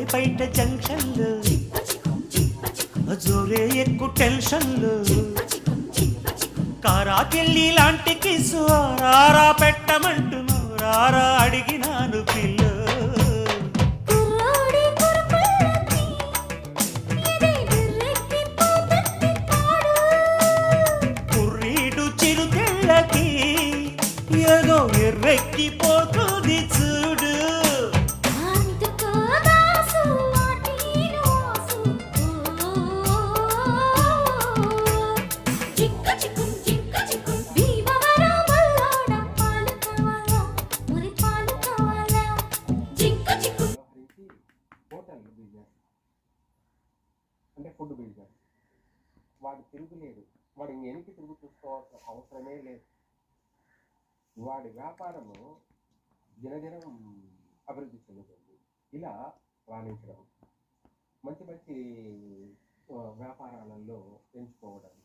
బయట జంక్షన్లు జోరే ఎక్కువ టెన్షన్లు కారాకెళ్ళి లాంటి కిసు రారా పెట్టమంటును రారా అడిగినాను పిల్లు కుర్రీడు చిరుతెళ్ళకి ఏదో ఎర్రెక్కిపోతుంది చూడు అంటే ఫుడ్ బిజినెస్ వాడు తిరుగులేడు వాడు ఎనికి తిరుగు చూసుకోవాల్సిన అవసరమే లేదు వాడి వ్యాపారము దినదినం అభివృద్ధి చెందుతుంది ఇలా రాణించడం మంచి మంచి వ్యాపారాలలో ఎంచుకోవడం